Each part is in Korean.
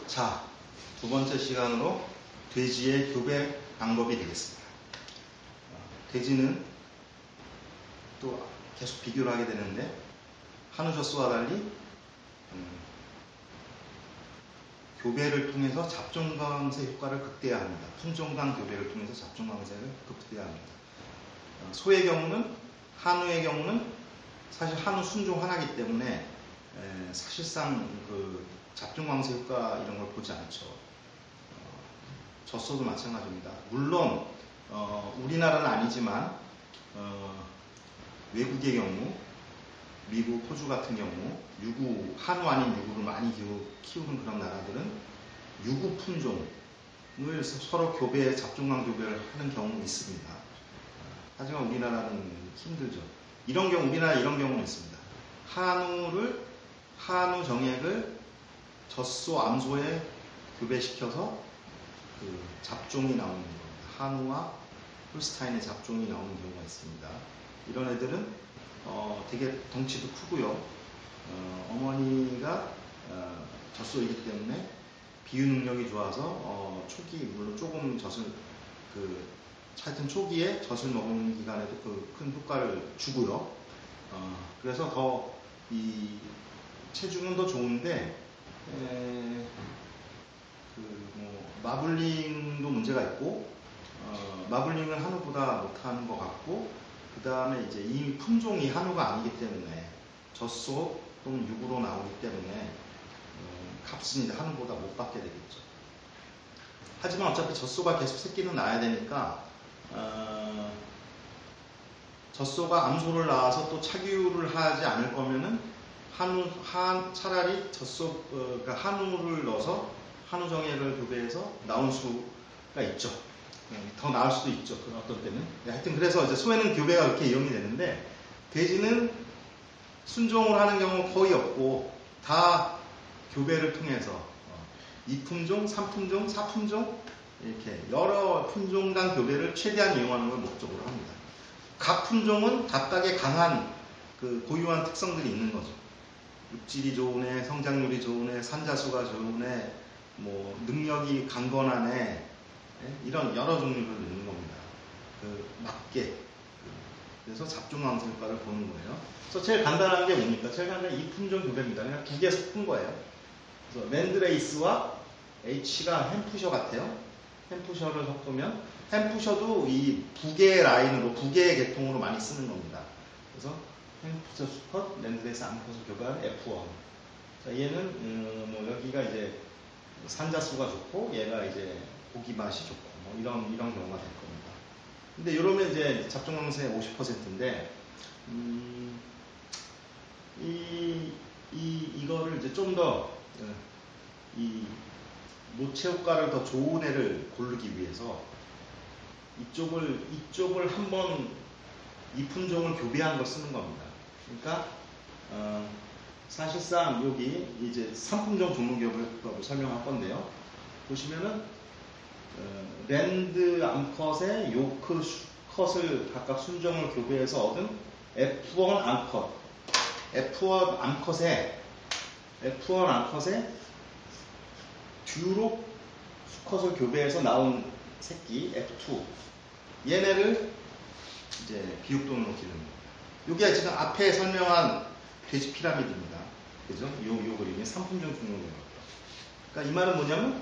자, 두 번째 시간으로 돼지의 교배 방법이 되겠습니다. 돼지는 또 계속 비교를 하게 되는데 한우 젖소와 달리 교배를 통해서 잡종강세 효과를 극대화합니다. 품종간 교배를 통해서 잡종강세를 극대화합니다. 소의 경우는, 한우의 경우는 사실 한우 순종 하나이기 때문에 사실상 그 잡종강세 효과 이런 걸 보지 않죠. 젖소도 마찬가지입니다. 물론 우리나라는 아니지만 외국의 경우, 미국, 호주 같은 경우 유구, 한우 아닌 유구를 많이 키우는 그런 나라들은 유구 품종을 서로 교배, 잡종강 교배를 하는 경우가 있습니다. 하지만 우리나라는 힘들죠. 이런 경우, 우리나라 이런 경우는 있습니다. 한우 정액을 젖소, 암소에 교배시켜서 그 잡종이 나오는 겁니다. 한우와 홀스타인의 잡종이 나오는 경우가 있습니다. 이런 애들은 되게 덩치도 크고요. 어머니가 젖소이기 때문에 비유 능력이 좋아서 초기, 물론 조금 젖을 하여튼 초기에 젖을 먹는 기간에도 그 큰 효과를 주고요. 그래서 더 이 체중은 더 좋은데 마블링도 문제가 있고 마블링은 한우보다 못하는 것 같고, 그 다음에 이제 이 품종이 한우가 아니기 때문에 젖소 또는 육으로 나오기 때문에 값은 이제 한우보다 못 받게 되겠죠. 하지만 어차피 젖소가 계속 새끼는 낳아야 되니까 젖소가 암소를 낳아서 또 착유를 하지 않을 거면은 차라리 그러니까 한우를 넣어서 한우 정액을 교배해서 나올 수가 있죠. 더 나을 수도 있죠. 어떤 때는. 하여튼 그래서 이제 소에는 교배가 그렇게 이용이 되는데 돼지는 순종을 하는 경우가 거의 없고 다 교배를 통해서 2품종, 3품종, 4품종 이렇게 여러 품종 간 교배를 최대한 이용하는 걸 목적으로 합니다. 각 품종은 각각의 강한 그 고유한 특성들이 있는 거죠. 육질이 좋은 애, 성장률이 좋은 애, 산자수가 좋은 애, 뭐 능력이 강건한 애, 이런 여러 종류를 넣는 겁니다. 맞게. 그래서 잡종강세 효과를 보는 거예요. 그래서 제일 간단한 게 뭡니까? 제일 간단한 이 품종 교배입니다. 그냥 두 개 섞은 거예요. 그래서 랜드레이스와 H가 햄푸셔 같아요. 햄푸셔를 섞으면 햄푸셔도 이 북의 라인으로, 북의 계통으로 많이 쓰는 겁니다. 그래서 햄푸셔 수컷, 랜드레이스 암컷을 교배한 F1. 자, 얘는 뭐 여기가 이제 산자수가 좋고 얘가 이제 고기 맛이 좋고 뭐 이런 경우가 될 겁니다. 근데 이러면 이제 잡종강세 50%인데 이거를 이제 좀 더 이 노체 효과를 더 좋은 애를 고르기 위해서 이쪽을 한번 이 품종을 교배한 걸 쓰는 겁니다. 그러니까 사실상 여기 이제 3품종 종류교배법을 설명할 건데요. 보시면은 랜드 암컷의 요크 컷을 각각 순종을 교배해서 얻은 F1 암컷, F1 암컷의 듀록 수컷을 교배해서 나온 새끼 F2, 얘네를 이제 비육동으로 기릅니다. 이게 지금 앞에 설명한 돼지 피라미드입니다. 그죠? 요 그림이 3품종 종류예요. 그러니까 이 말은 뭐냐면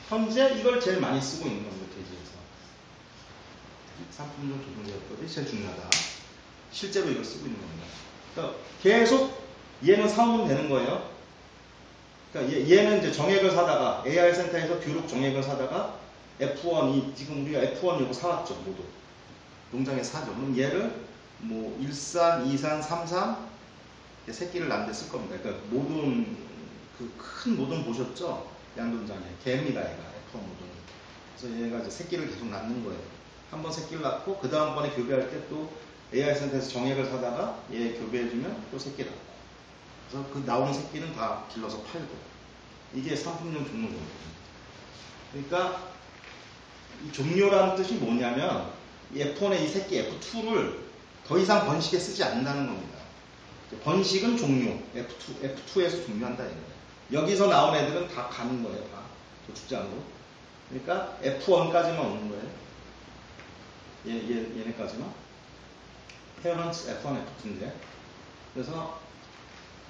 현재 이걸 제일 많이 쓰고 있는 겁니다. 돼지에서 3품종 종류법이 제일 중요하다. 실제로 이걸 쓰고 있는 겁니다. 그러니까 계속 얘는 사오면 되는 거예요. 그러니까 얘는 이제 정액을 사다가 AR 센터에서 듀록 정액을 사다가 F1, 지금 우리가 F1 요거 사왔죠, 모두. 농장에 사죠. 그럼 얘를 뭐 1산, 2산, 3산 새끼를 낳는 데 쓸 겁니다. 그러니까 모든 큰 모든 보셨죠? 양돈장에 개입니다, 얘가 F1 모든. 그래서 얘가 이제 새끼를 계속 낳는 거예요. 한번 새끼를 낳고 그 다음번에 교배할 때 또 AI 센터에서 정액을 사다가 얘 교배해주면 또 새끼 낳고. 그래서 그 나오는 새끼는 다 길러서 팔고. 이게 3품종 종료거든요. 그러니까 이 종료라는 뜻이 뭐냐면 F1의 이 새끼 F2를 더 이상 번식에 쓰지 않는다는 겁니다. 번식은 종료, F2에서 종료한다 이거예요. 여기서 나온 애들은 다 가는 거예요. 다 도축장으로. 그러니까 F1까지만 오는 거예요. 얘네까지만. 페어런츠 F1, F2인데. 그래서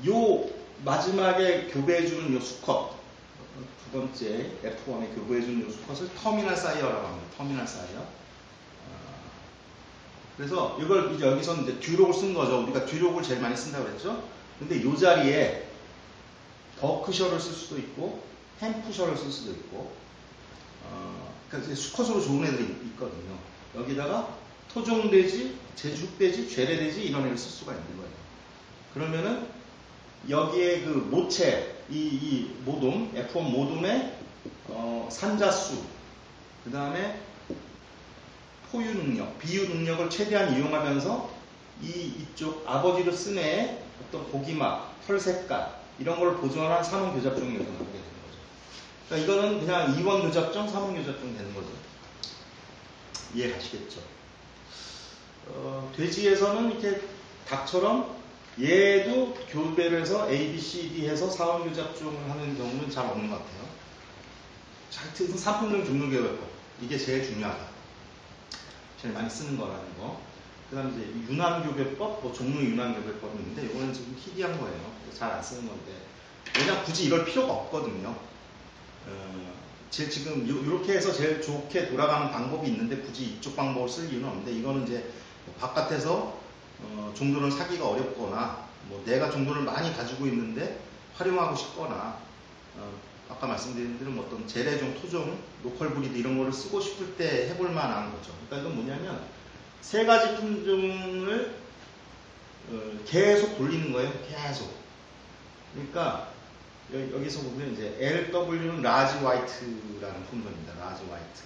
요 마지막에 교배해주는 요 수컷, 두 번째 F1에 교배해주는 요 수컷을 터미널 사이어라고 합니다. 터미널 사이어. 그래서 이걸 이제 여기서 이제 듀록을 쓴 거죠. 우리가 듀록을 제일 많이 쓴다고 그랬죠. 근데 이 자리에 버크셔를 쓸 수도 있고, 햄프셔를 쓸 수도 있고, 그러니까 이제 수컷으로 좋은 애들이 있거든요. 여기다가 토종돼지, 제주돼지, 죄래돼지 이런 애를 쓸 수가 있는 거예요. 그러면은 여기에 그 모체, 이 모돔, F1 모돔의 산자수, 그 다음에 포유 능력, 비유 능력을 최대한 이용하면서 이쪽 아버지로 쓴 애의 어떤 고기맛, 털 색깔 이런 걸 보존한 삼원 교잡종이 나오게 되는 거죠. 그러니까 이거는 그냥 2원 교잡종, 3원 교잡종 되는 거죠. 이해 가시겠죠? 돼지에서는 이렇게 닭처럼 얘도 교배를 해서 A, B, C, D 해서 4원 교잡종을 하는 경우는 잘 없는 것 같아요. 하여튼 삼품종 종류교배법 이게 제일 중요하다. 제일 많이 쓰는 거라는 거. 그 다음에 이제 윤환교배법, 뭐 종류 윤환교배법이 있는데 이거는 좀 희귀한 거예요. 잘 안 쓰는 건데. 왜냐 굳이 이럴 필요가 없거든요. 지금 이렇게 해서 제일 좋게 돌아가는 방법이 있는데 굳이 이쪽 방법을 쓸 이유는 없는데 이거는 이제 바깥에서 종들을 사기가 어렵거나 뭐 내가 종들을 많이 가지고 있는데 활용하고 싶거나 아까 말씀드린 대로 어떤 재래종, 토종, 로컬 브리드 이런 거를 쓰고 싶을 때 해볼 만한 거죠. 그러니까 이건 뭐냐면 세 가지 품종을 계속 돌리는 거예요. 계속. 그러니까 여기서 보면 이제 LW는 라지 화이트라는 품종입니다. 라지 화이트.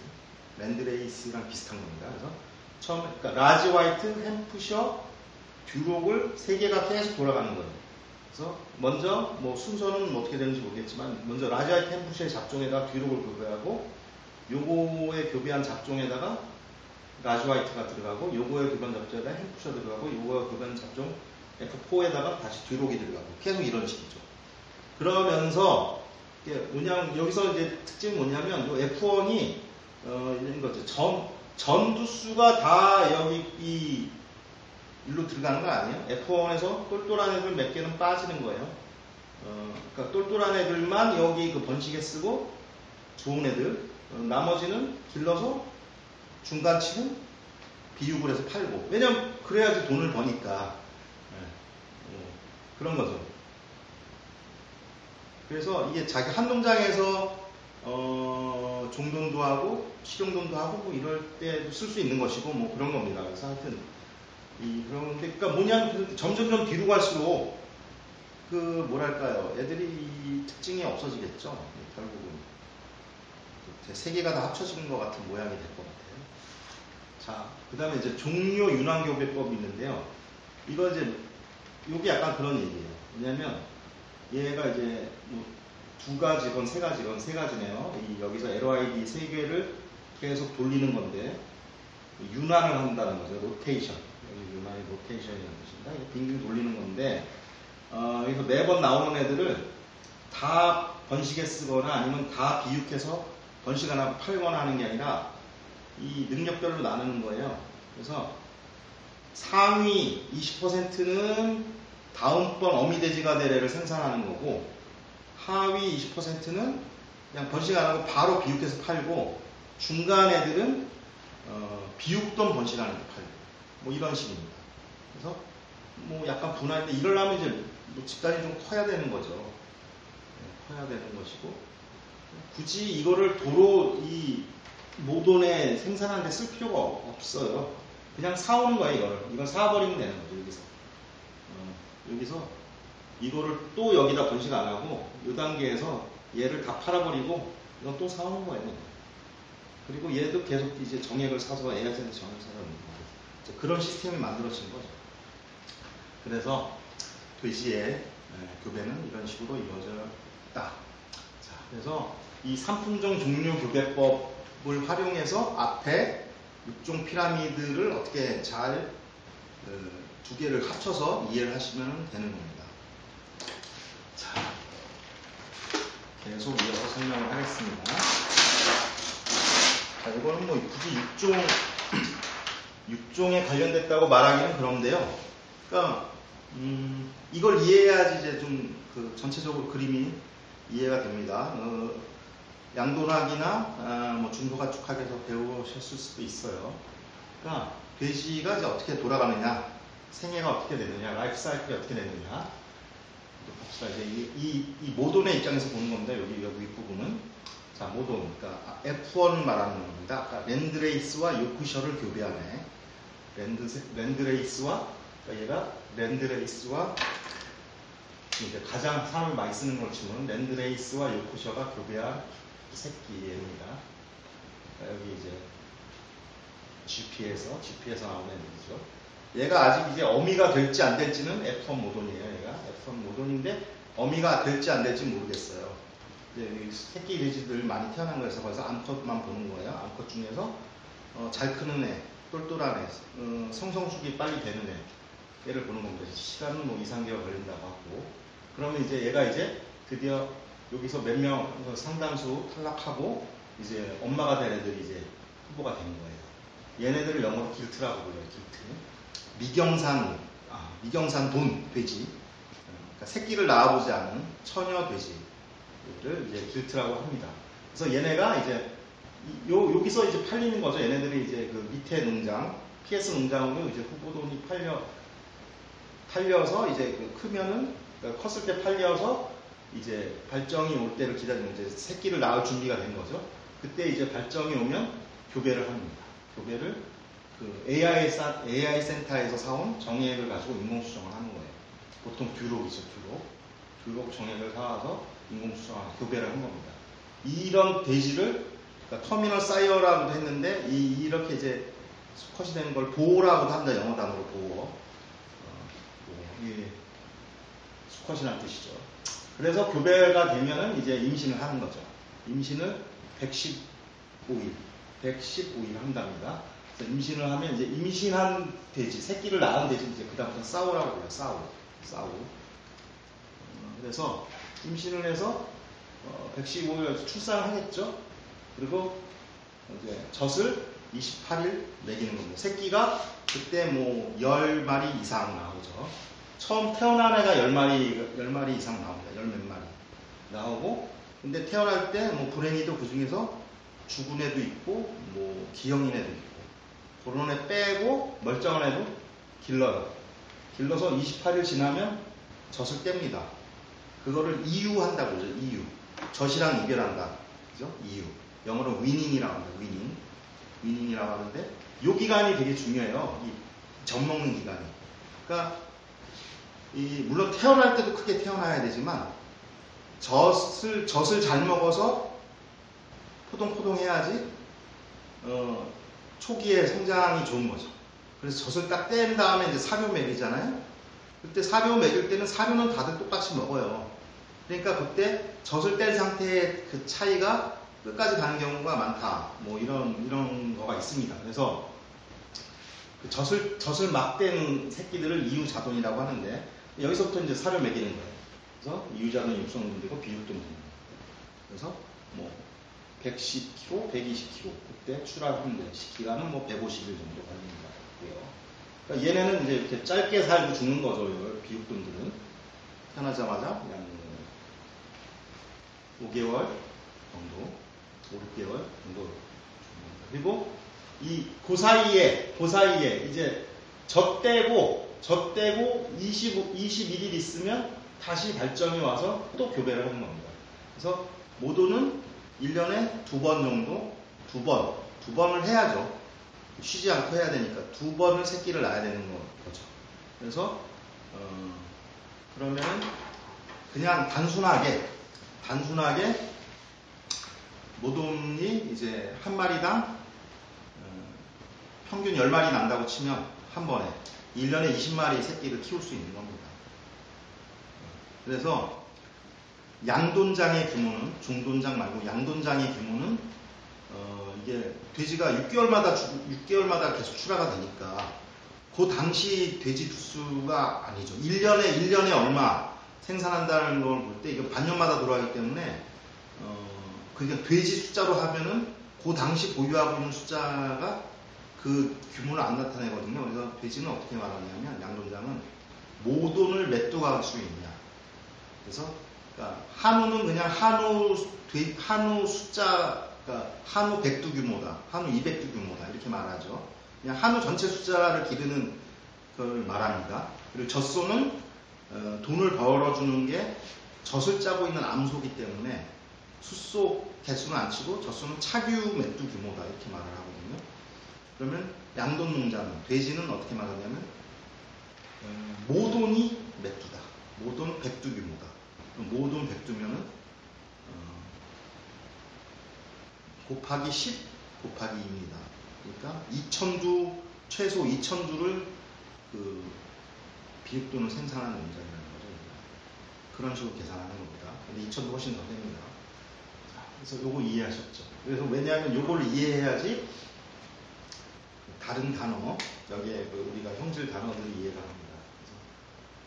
랜드레이스랑 비슷한 겁니다. 그래서 처음에 그러니까 라지 화이트, 햄프셔, 듀록을 세 개가 계속 돌아가는 거예요. 그래서 먼저 뭐 순서는 뭐 어떻게 되는지 모르겠지만 먼저 라지 화이트 햄프셔의 잡종에다가 듀록을 교배하고 요거에 교배한 잡종에다가 라지 화이트가 들어가고 요거에 교배한 잡종에다가 햄프셔 들어가고 요거에 교배한 잡종 F4에다가 다시 듀록이 들어가고 계속 이런 식이죠. 그러면서 뭐냐면 여기서 이제 특징이 뭐냐면 요 F1이 이런 거죠. 전두수가 다 여기 일로 들어가는 거 아니에요? F1에서 똘똘한 애들 몇 개는 빠지는 거예요. 그러니까 똘똘한 애들만 여기 그 번식에 쓰고 좋은 애들 나머지는 길러서 중간치는 비육을 해서 팔고 왜냐면 그래야지 돈을 버니까 그런 거죠. 그래서 이게 자기 한 농장에서 종돈도 하고 실용돈도 하고 뭐 이럴 때도 쓸 수 있는 것이고 뭐 그런 겁니다. 그래서 하여튼 그런데 그러니까 뭐냐면 점점 뒤로 갈수록 그 뭐랄까요 애들이 이 특징이 없어지겠죠. 결국은 세 개가 다 합쳐지는 것 같은 모양이 될 것 같아요. 자, 그 다음에 이제 종료 윤환교배법이 있는데요. 이거 이제 요게 약간 그런 얘기예요. 왜냐면 얘가 이제 뭐 두 가지건 세 가지건 세 가지네요. 여기서 LOID 세 개를 계속 돌리는 건데 윤환을 한다는 거죠. 로테이션. 여기 윤환이 로테이션이라는 뜻입니다. 빙빙 돌리는 건데 여기서 매번 나오는 애들을 다 번식에 쓰거나 아니면 다 비육해서 번식 하나 팔거나 하는 게 아니라 이 능력별로 나누는 거예요. 그래서 상위 20%는 다음번 어미돼지가 될 애를 생산하는 거고 하위 20%는 그냥 번식 안 하고 바로 비육해서 팔고 중간 애들은 비육돈 번식하는 데 팔고 뭐 이런 식입니다. 그래서 뭐 약간 분할인데 이러려면 이제 뭐 집단이 좀 커야 되는 거죠. 커야 되는 것이고 굳이 이거를 도로 이 모돈에 생산하는 데 쓸 필요가 없어요. 그냥 사오는 거예요. 이걸 사버리면 되는 거죠. 여기서 이거를 또 여기다 번식 안 하고 이 단계에서 얘를 다 팔아버리고 이건 또 사오는 거예요. 그리고 얘도 계속 이제 정액을 사서 애한테는 정액을 사서 있는 거예요. 그런 시스템이 만들어진 거죠. 그래서 돼지의 교배는 이런 식으로 이루어졌다. 자, 그래서 이 삼품종 종류 교배법을 활용해서 앞에 6종 피라미드를 어떻게 잘 두 개를 합쳐서 이해를 하시면 되는 겁니다. 자, 계속 이어서 설명을 하겠습니다. 이거는 뭐 굳이 육종에 관련됐다고 말하기는 그런데요. 그러니까 이걸 이해해야지 이제 좀 그 전체적으로 그림이 이해가 됩니다. 양돈학이나 뭐 중도가축학에서 배우셨을 수도 있어요. 그러니까 돼지가 이제 어떻게 돌아가느냐, 생애가 어떻게 되느냐, 라이프 사이클이 어떻게 되느냐. 봅시다. 이제 이 모돈의 입장에서 보는 겁니다. 여기 윗부분은. 자, 모돈. 그러니까 F1 말하는 겁니다. 아까 랜드레이스와 요크셔를 교배하네. 랜드레이스와, 그러니까 얘가 랜드레이스와, 이제 가장 사람을 많이 쓰는 걸 치면 랜드레이스와 요크셔가 교배한 새끼입니다. 그러니까 여기 이제 GP에서 나오는 애들이죠. 얘가 아직 이제 어미가 될지 안 될지는 F1 모돈이에요. 얘가 F1 모돈인데 어미가 될지 안 될지 모르겠어요. 이제 새끼 돼지들 많이 태어난 거에서 거기서 암컷만 보는 거예요. 암컷 중에서 잘 크는 애, 똘똘한 애, 성성숙이 빨리 되는 애, 얘를 보는 겁니다. 시간은 뭐 2, 3개월 걸린다고 하고. 그러면 이제 얘가 이제 드디어 여기서 몇 명 상당수 탈락하고 이제 엄마가 된 애들이 이제 후보가 된 거예요. 얘네들을 영어로 길트라고 불러요. 길트. 미경산 돈 돼지. 그러니까 새끼를 낳아보지 않은 처녀 돼지를 이제 길트라고 합니다. 그래서 얘네가 이제 여기서 이제 팔리는 거죠. 얘네들이 이제 그 밑에 농장, PS 농장으로 이제 후보돈이 팔려서 이제 그 크면은 그러니까 컸을 때 팔려서 이제 발정이 올 때를 기다리면 이제 새끼를 낳을 준비가 된 거죠. 그때 이제 발정이 오면 교배를 합니다. 교배를 그 AI 센터에서 사온 정액을 가지고 인공수정을 하는 거예요. 보통 듀록이죠, 듀록 정액을 사와서 인공수정하는 교배를 한 겁니다. 이런 돼지를 그러니까 터미널 사이어라고도 했는데 이렇게 이제 수컷이 되는 걸 보호라고도 한다. 영어 단어로 보호. 수컷이라는 뜻이죠. 그래서 교배가 되면은 이제 임신을 하는 거죠. 임신을 115일 한답니다. 그래서 임신을 하면 이제 임신한 돼지, 새끼를 낳은 돼지 이제 그다음부터 싸우라고 그래요. 싸우. 그래서 임신을 해서 115일 출산을 하겠죠. 그리고 이제 젖을 28일 먹이는 겁니다. 새끼가 그때 뭐 10마리 이상 나오죠. 처음 태어난 애가 10마리 이상 나옵니다. 10몇 마리 나오고, 근데 태어날 때 뭐 불행히도 그 중에서 죽은 애도 있고, 뭐 기형인 애도 있고, 그런 애 빼고 멀쩡한 애도 길러요. 길러서 28일 지나면 젖을 뗍니다. 그거를 이유한다고 그러죠. 이유. 젖이랑 이별한다. 그죠? 이유. 영어로 위닝이라고 합니다. 위닝이라고 하는데, 요 기간이 되게 중요해요. 이 젖 먹는 기간이. 그러니까 물론 태어날 때도 크게 태어나야 되지만 젖을 잘 먹어서 포동포동해야지 초기에 성장이 좋은 거죠. 그래서 젖을 딱 뗀 다음에 이제 사료 먹이잖아요. 그때 사료 먹일 때는 사료는 다들 똑같이 먹어요. 그러니까 그때 젖을 뗀 상태의 그 차이가 끝까지 가는 경우가 많다. 뭐 이런 거가 있습니다. 그래서 그 젖을 막 뗀 새끼들을 이유자돈이라고 하는데, 여기서부터 이제 사료 먹이는 거예요. 그래서 이유자돈 육성분들고 비육돈 분들. 그래서 뭐 110kg, 120kg 그때 출하하는데 기간은 뭐 150일 정도 걸립니다. 그러니까 얘네는 이제 이렇게 짧게 살고 죽는 거죠. 비육돈들은 태어나자마자 그냥 5개월 정도, 5, 6개월 정도 죽습니다. 그리고 그 사이에 이제 젖대고 21일 있으면 다시 발정이 와서 또 교배를 하는 겁니다. 그래서 모도는 1년에 2번 정도, 두 번을 해야죠. 쉬지 않고 해야 되니까 2번을 새끼를 낳아야 되는 거죠. 그래서 그러면은 그냥 단순하게 모돔이 이제 한 마리당 평균 10마리 난다고 치면 한 번에 1년에 20마리 새끼를 키울 수 있는 겁니다. 그래서 양돈장의 규모는, 중돈장 말고 양돈장의 규모는 이게 돼지가 6개월마다 계속 출하가 되니까 그 당시 돼지 두수가 아니죠. 1년에 얼마 생산한다는 걸 볼 때 이거 반년마다 돌아가기 때문에 그러니까 돼지 숫자로 하면은 그 당시 보유하고 있는 숫자가 그 규모를 안 나타내거든요. 그래서 돼지는 어떻게 말하냐면 양돈장은 모돈을 몇 두가 할 수 있냐. 그래서 그러니까 한우는 그냥 한우 숫자, 그러니까 한우 100두 규모다, 한우 200두 규모다 이렇게 말하죠. 그냥 한우 전체 숫자를 기르는 걸 말합니다. 그리고 젖소는 돈을 벌어주는 게 젖을 짜고 있는 암소기 때문에 숫소 개수는 안 치고 젖소는 차규 몇 두 규모다 이렇게 말을 하거든요. 그러면 양돈 농장은, 돼지는 어떻게 말하냐면 모돈이 몇 두다. 모돈 100두 규모다. 모돈 100두면은 곱하기 10 곱하기 2입니다. 그러니까 2000두, 최소 2000두를 그 비육돈을 생산하는 농장이라는 거죠. 그런 식으로 계산하는 겁니다. 근데 2000도 훨씬 더 됩니다. 자, 그래서 요거 이해하셨죠? 그래서 왜냐하면 요걸 이해해야지 다른 단어, 여기에 그 우리가 형질 단어들을 이해가 합니다.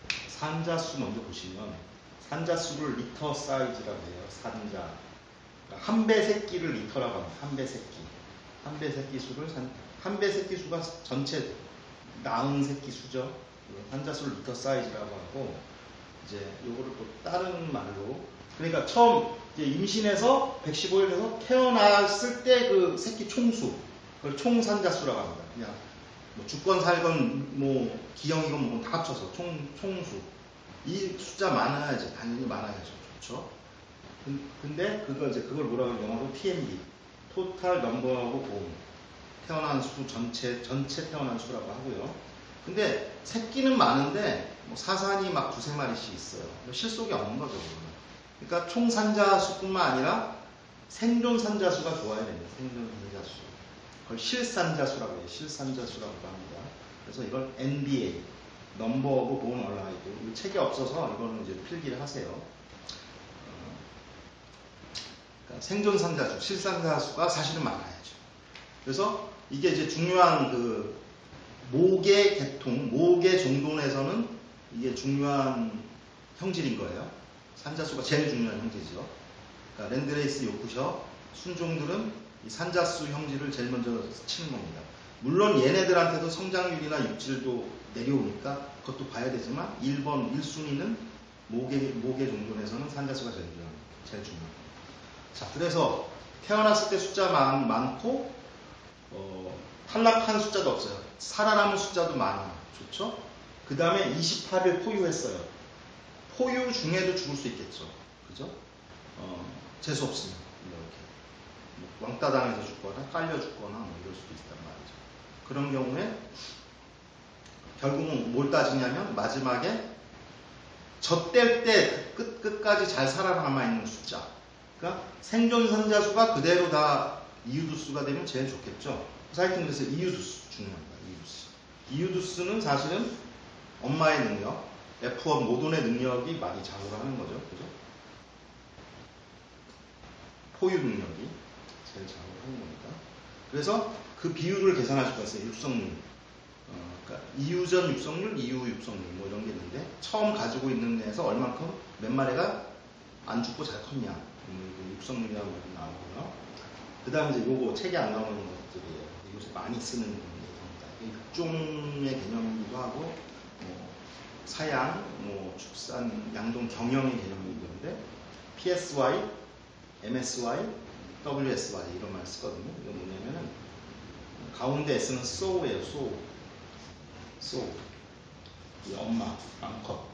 그래서 산자수 먼저 보시면 산자수를 리터 사이즈라고 해요. 산자. 그러니까 한 배 새끼를 리터라고 합니다. 한 배 새끼. 한 배 새끼 수를 한 배 새끼 수가 전체 낳은 새끼 수죠. 산자수를 리터 사이즈라고 하고, 이제 요거를 또 다른 말로, 그러니까 처음 이제 임신해서 115일에서 태어났을 때 그 새끼 총수, 그걸 총산자수라고 합니다. 그냥 뭐 죽건 살건 뭐 기형이건 뭐 다 합쳐서 총수. 이 숫자 많아야지, 당연히 많아야죠. 좋죠. 근데 그걸 뭐라고 해요? 영어로 TNB, 토탈 넘버하고 본, 태어난 수 전체 태어난 수라고 하고요. 근데 새끼는 많은데 뭐 사산이 막 두세 마리씩 있어요. 실속이 없는 거죠. 그러니까 총 산자수뿐만 아니라 생존 산자수가 좋아야 됩니다. 생존 산자수. 그걸 실산자수라고 해요. 실산자수라고 합니다. 그래서 이걸 NBA, 넘버 오브 본 얼라이브, 책이 없어서 이거는 이제 필기를 하세요. 그러니까 생존 산자수, 실산자수가 사실은 많아야죠. 그래서 이게 이제 중요한 그 모계 계통, 모계 종돈에서는 이게 중요한 형질인 거예요. 산자수가 제일 중요한 형질이죠. 그러니까 랜드레이스, 요크셔, 순종들은 이 산자수 형질을 제일 먼저 치는 겁니다. 물론 얘네들한테도 성장률이나 육질도 내려오니까 그것도 봐야 되지만 1번, 1순위는 모계 종돈에서는 산자수가 제일 중요합니다. 자, 그래서 태어났을 때 숫자 많고 탈락한 숫자도 없어요. 살아남은 숫자도 많아. 좋죠? 그 다음에 28일 포유했어요. 포유 중에도 죽을 수 있겠죠. 그죠? 재수 없으면 이렇게 뭐 왕따 당해서 죽거나 깔려 죽거나 뭐 이럴 수도 있단 말이죠. 그런 경우에 결국은 뭘 따지냐면 마지막에 젖될 때 끝까지 잘 살아남아 있는 숫자. 그러니까 생존 산자수가 그대로 다 이유두수가 되면 제일 좋겠죠. 하여튼 그래서 이유두수 중요합니다. 이유두수는 사실은 엄마의 능력, F1 모돈의 능력이 많이 작용을 하는 거죠. 그죠? 포유 능력이 제일 작용을 하는 겁니다. 그래서 그 비율을 계산할 수가 있어요. 육성률. 그러니까 이유전 육성률, 이후 육성률 뭐 이런 게 있는데 처음 가지고 있는 데에서 얼만큼 몇 마리가 안 죽고 잘 컸냐. 육성률이라고 나오고요. 그 다음에 이제 요거 책에 안 나오는 것들이에요. 요새 많이 쓰는 겁니다. 육종의 개념이기도 하고, 사양, 축산, 양동 경영의 개념이기도 한데, PSY, MSY, WSY 이런 말 쓰거든요. 이거 뭐냐면은, 가운데 S는 so예요, so. 이 엄마, 암컷,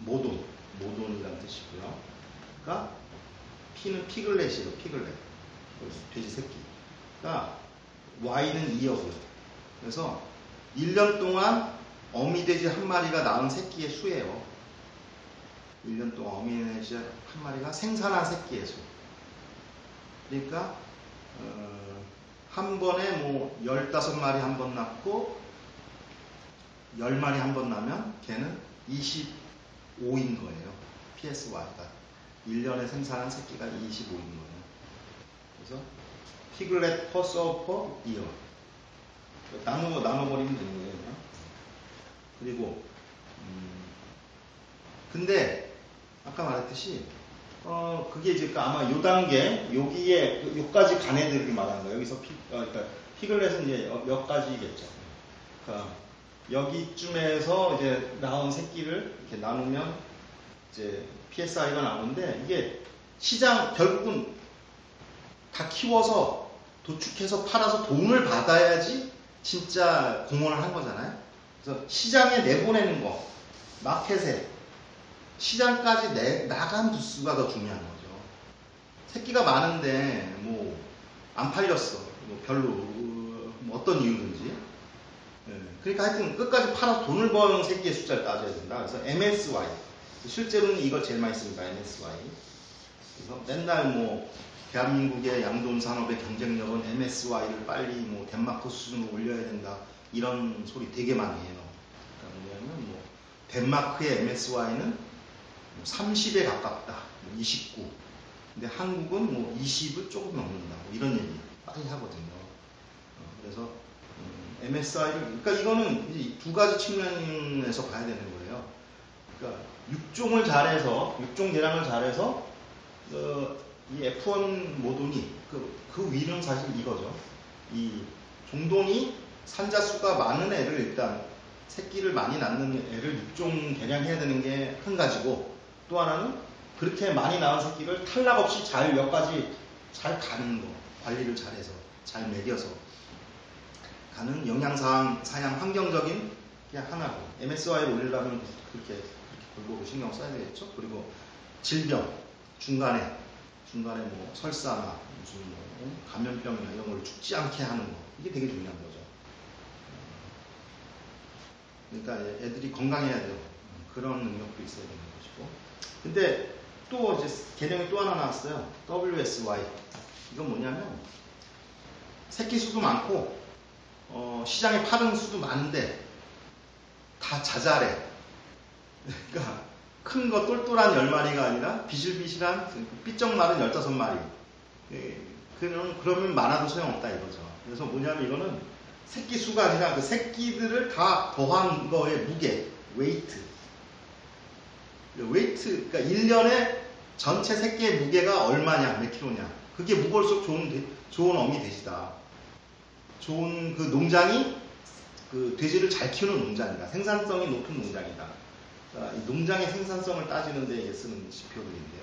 모돈이라는 뜻이고요. 그러니까, P는 피글렛이에요, 피글렛. 돼지 새끼. 그러니까 Y는 2여고요. 그래서 1년 동안 어미돼지 한 마리가 낳은 새끼의 수예요. 1년 동안 어미돼지 한 마리가 생산한 새끼의 수. 그러니까 한 번에 뭐 15마리 한 번 낳고 10마리 한 번 낳으면 걔는 25인 거예요. PSY가. 1년에 생산한 새끼가 25인 거예요. 그래서 피글렛 퍼 서우 퍼 이어 나눠버리면 되는 거예요. 그냥. 그리고 근데 아까 말했듯이 그게 이제 아마 요 단계, 여기에, 요까지 간 애들을 말하는 거예요. 여기서 그러니까 피글렛은 이제 몇 가지겠죠. 그러니까 여기쯤에서 이제 나온 새끼를 이렇게 나누면 이제 PSI가 나오는데 이게 시장, 결국은 다 키워서 도축해서 팔아서 돈을 받아야지 진짜 공헌을 한 거잖아요. 그래서 시장에 내보내는 거, 마켓에 시장까지 나간 부수가 더 중요한 거죠. 새끼가 많은데 뭐 안 팔렸어. 뭐 별로 뭐 어떤 이유든지. 그러니까 하여튼 끝까지 팔아서 돈을 버는 새끼의 숫자를 따져야 된다. 그래서 MSY. 실제로는 이걸 제일 많이 씁니다. MSY. 그래서 맨날 뭐 대한민국의 양돈 산업의 경쟁력은 MSY를 빨리 뭐 덴마크 수준으로 올려야 된다. 이런 소리 되게 많이 해요. 그러니까 뭐냐면 뭐 덴마크의 MSY는 30에 가깝다. 29. 근데 한국은 뭐 20을 조금 넘는다. 뭐 이런 얘기 많이 하거든요. 그래서 MSI를, 그러니까 이거는 이제 두 가지 측면에서 봐야 되는 거예요. 그러니까 육종을 잘해서, 육종 계량을 잘해서 이 F1 모돈이 그 위는 사실 이거죠. 이 종돈이 산자수가 많은 애를 일단 새끼를 많이 낳는 애를 육종 개량해야 되는 게 한 가지고, 또 하나는 그렇게 많이 낳은 새끼를 탈락 없이 잘 몇 가지 잘 가는 거, 관리를 잘해서 잘 먹여서 가는 영양사양 환경적인 게 하나고, MSY를 올리려면 그렇게 골고루 신경 써야 되겠죠. 그리고 질병 중간에 뭐 설사나 무슨 뭐 감염병이나 이런 걸 죽지 않게 하는 거, 이게 되게 중요한 거죠. 그러니까 애들이 건강해야 돼요. 그런 능력도 있어야 되는 것이고. 근데 또 이제 개념이 또 하나 나왔어요. WSY. 이건 뭐냐면 새끼 수도 많고 시장에 파는 수도 많은데 다 자잘해. 그러니까 큰 거 똘똘한 10마리가 아니라 비실비실한 삐쩍 마른 15마리. 그러면 많아도 소용없다 이거죠. 그래서 뭐냐면 이거는 새끼 수가 아니라 그 새끼들을 다 더한 거의 무게, 웨이트. 그러니까 1년에 전체 새끼의 무게가 얼마냐, 몇 킬로냐. 그게 무거울수록 좋은 어미 돼지다. 좋은 그 농장이 그 돼지를 잘 키우는 농장이다. 생산성이 높은 농장이다. 이 농장의 생산성을 따지는 데 쓰는 지표들인데요.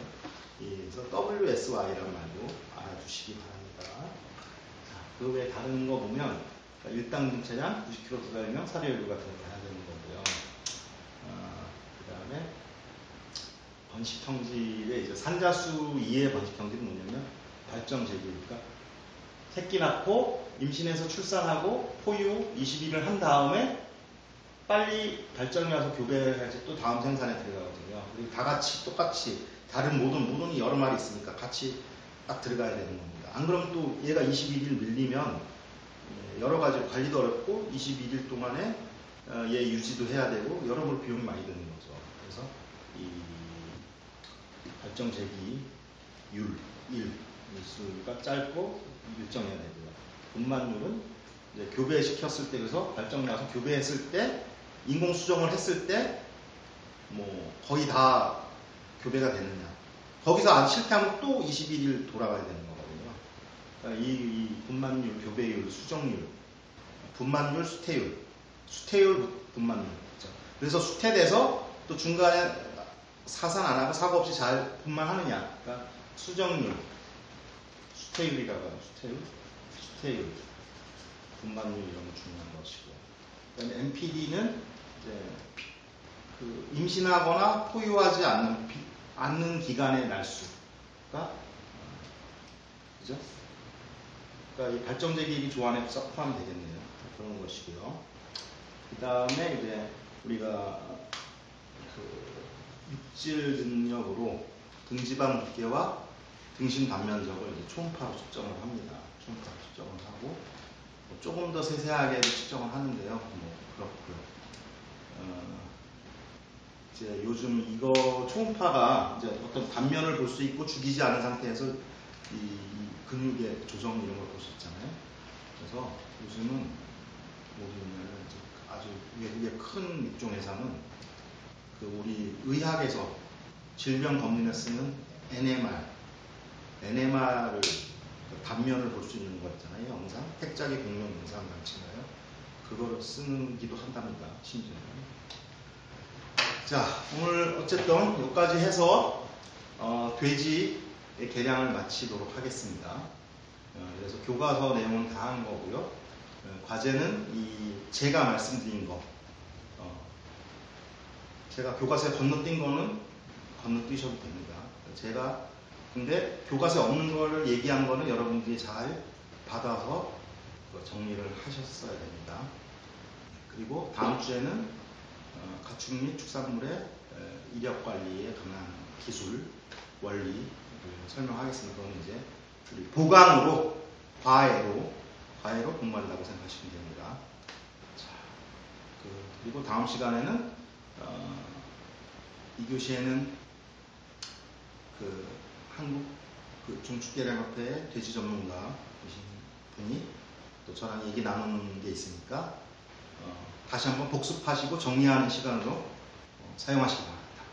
그래서 WSY라는 말도 알아주시기 바랍니다. 그 외에 다른 거 보면 일당 분체량 90kg 달면 사료율 같은 거 봐야 되는 거고요. 그 다음에 번식 형질의 이제 산자수 이의 번식 형질은 뭐냐면 발정 제기니까 새끼 낳고 임신해서 출산하고 포유 20일을 한 다음에 빨리 발정이 와서 교배해야지 또 다음 생산에 들어가거든요. 그리고 다 같이 똑같이 다른 모돈이 여러 마리 있으니까 같이 딱 들어가야 되는 겁니다. 안 그러면 또 얘가 21일 밀리면 여러 가지 관리도 어렵고 21일 동안에 얘 유지도 해야 되고 여러모로 비용이 많이 드는 거죠. 그래서 이 발정 제기 율, 일수가 짧고 일정해야 되고요. 분만율은 이제 교배시켰을 때, 그래서 발정 나서 교배했을 때, 인공 수정을 했을 때, 뭐 거의 다 교배가 되느냐. 거기서 실패하면 또 21일 돌아가야 되는 거거든요. 그러니까 이 분만율, 교배율, 수정률, 분만율, 수태율, 분만율. 그래서 수태돼서 또 중간에 사산 안 하고 사고 없이 잘 분만하느냐. 그러니까 수정률, 수태율이라고 하죠. 수태율, 분만율 이런 거 중요한 것이고. 그다음에 NPD는 이제 그 임신하거나 포유하지 않는 기간의 날수가 그죠? 그러니까 이 발정제기 조안에 포함이 되겠네요. 그런 것이고요. 그 다음에 이제 우리가 그 육질 능력으로 등지방 두께와 등심 단면적을 이제 초음파로 측정을 합니다. 초음파로 측정을 하고 뭐 조금 더 세세하게 측정을 하는데요. 뭐 그렇고요. 이제 요즘 이거 초음파가 이제 어떤 단면을 볼 수 있고 죽이지 않은 상태에서 이 근육의 조정 이런 걸 볼 수 있잖아요. 그래서 요즘은 모든 아주 외국의 큰 육종 회사는 그 우리 의학에서 질병 검진에 쓰는 NMR을 단면을 볼 수 있는 거 있잖아요. 영상, 택자기 공룡 영상 장치인가요? 그거를 쓰기도 한답니다. 심지어는. 자, 오늘 어쨌든 여기까지 해서 돼지의 개량을 마치도록 하겠습니다. 그래서 교과서 내용은 다 한 거고요. 과제는 제가 말씀드린 거, 제가 교과서에 건너뛴 거는 건너뛰셔도 됩니다. 근데 교과서에 없는 거를 얘기한 거는 여러분들이 잘 받아서 정리를 하셨어야 됩니다. 그리고 다음 주에는 가축 및 축산물의 이력 관리에 관한 기술, 원리를 설명하겠습니다. 그건 이제 보강으로, 과외로 공부한다고 생각하시면 됩니다. 자, 그리고 다음 시간에는 이 교시에는 한국 중축개량협회의 돼지 전문가이신 분이 또 저랑 얘기 나누는 게 있으니까 다시 한번 복습하시고 정리하는 시간으로 사용하시기 바랍니다.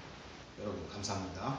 여러분 감사합니다.